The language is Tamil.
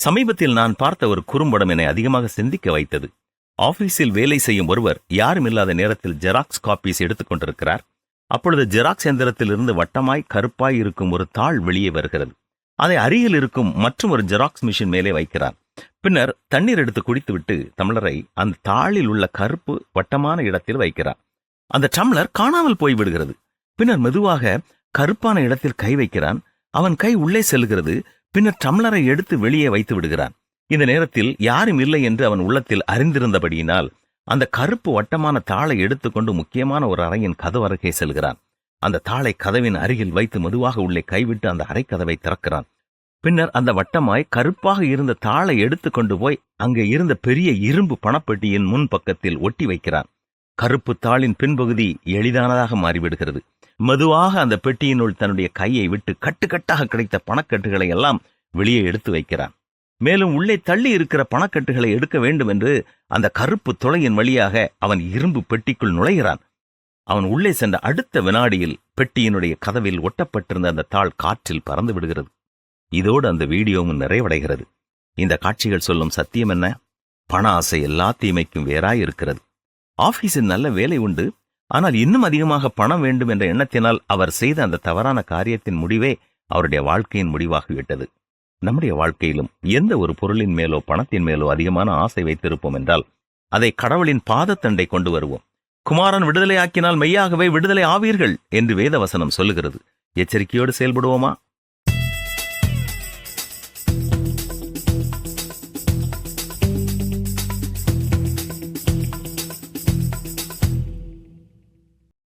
சமீபத்தில் நான் பார்த்த ஒரு குறும்படம் என்னை அதிகமாக சிந்திக்க வைத்தது. ஆபீஸில் வேலை செய்யும் ஒருவர் யாரும் இல்லாத நேரத்தில் ஜெராக்ஸ் காப்பீஸ் எடுத்துக் கொண்டிருக்கிறார். அப்பொழுது ஜெராக்ஸ் எந்திரத்தில் இருந்து வட்டமாய் கருப்பாய் இருக்கும் ஒரு தாள் வெளியே வருகிறது. அதை அருகில் இருக்கும் மற்றும் ஒரு ஜெராக்ஸ் மிஷின் மேலே வைக்கிறார். பின்னர் தண்ணீர் எடுத்து குடித்துவிட்டு டம்ளரை அந்த தாளில் உள்ள கருப்பு வட்டமான இடத்தில் வைக்கிறார். அந்த டம்ளர் காணாமல் போய்விடுகிறது. பின்னர் மெதுவாக கருப்பான இடத்தில் கை வைக்கிறான். அவன் கை உள்ளே செல்கிறது. பின்னர் டம்ளரை எடுத்து வெளியே வைத்து விடுகிறான். இந்த நேரத்தில் யாரும் இல்லை என்று அவன் உள்ளத்தில் அறிந்திருந்தபடியினால் அந்த கருப்பு வட்டமான தாளை எடுத்துக்கொண்டு முக்கியமான ஒரு அறையின் கதவு அருகே செல்கிறான். அந்த தாளை கதவின் அருகில் வைத்து மெதுவாக உள்ளே கைவிட்டு அந்த அறை கதவை திறக்கிறான். பின்னர் அந்த வட்டமாய் கருப்பாக இருந்த தாளை எடுத்துக்கொண்டு போய் அங்கே இருந்த பெரிய இரும்பு பணப்பெட்டியின் முன் பக்கத்தில் ஒட்டி வைக்கிறான். கருப்பு தாளின் பின்பகுதி எளிதானதாக மாறிவிடுகிறது. மெதுவாக அந்த பெட்டியினுள் தன்னுடைய கையை விட்டு கட்டுக்கட்டாக கிடைத்த பணக்கட்டுகளை எல்லாம் வெளியே எடுத்து வைக்கிறான். மேலும் உள்ளே தள்ளி இருக்கிற பணக்கட்டுகளை எடுக்க வேண்டும் என்று அந்த கருப்பு துளையின் வழியாக அவன் இரும்பு பெட்டிக்குள் நுழைகிறான். அவன் உள்ளே சென்ற அடுத்த வினாடியில் பெட்டியினுடைய கதவில் ஒட்டப்பட்டிருந்த அந்த தாள் காற்றில் பறந்து விடுகிறது. இதோடு அந்த வீடியோவும் நிறைவடைகிறது. இந்த காட்சிகள் சொல்லும் சத்தியம் என்ன? பண ஆசை எல்லா தீமைக்கும் வேறாயிருக்கிறது. ஆபீஸில் நல்ல வேலை உண்டு, ஆனால் இன்னும் அதிகமாக பணம் வேண்டும் என்ற எண்ணத்தினால் அவர் செய்த அந்த தவறான காரியத்தின் முடிவே அவருடைய வாழ்க்கையின் முடிவாகிவிட்டது. நம்முடைய வாழ்க்கையிலும் எந்த ஒரு பொருளின் மேலோ பணத்தின் மேலோ அதிகமான ஆசை வைத்திருப்போம் என்றால் அதை கடவுளின் பாதத்தண்டை கொண்டு வருவோம். குமாரன் விடுதலை ஆக்கினால் மெய்யாகவே விடுதலை ஆவீர்கள் என்று வேதவசனம் சொல்லுகிறது. எச்சரிக்கையோடு செயல்படுவோமா?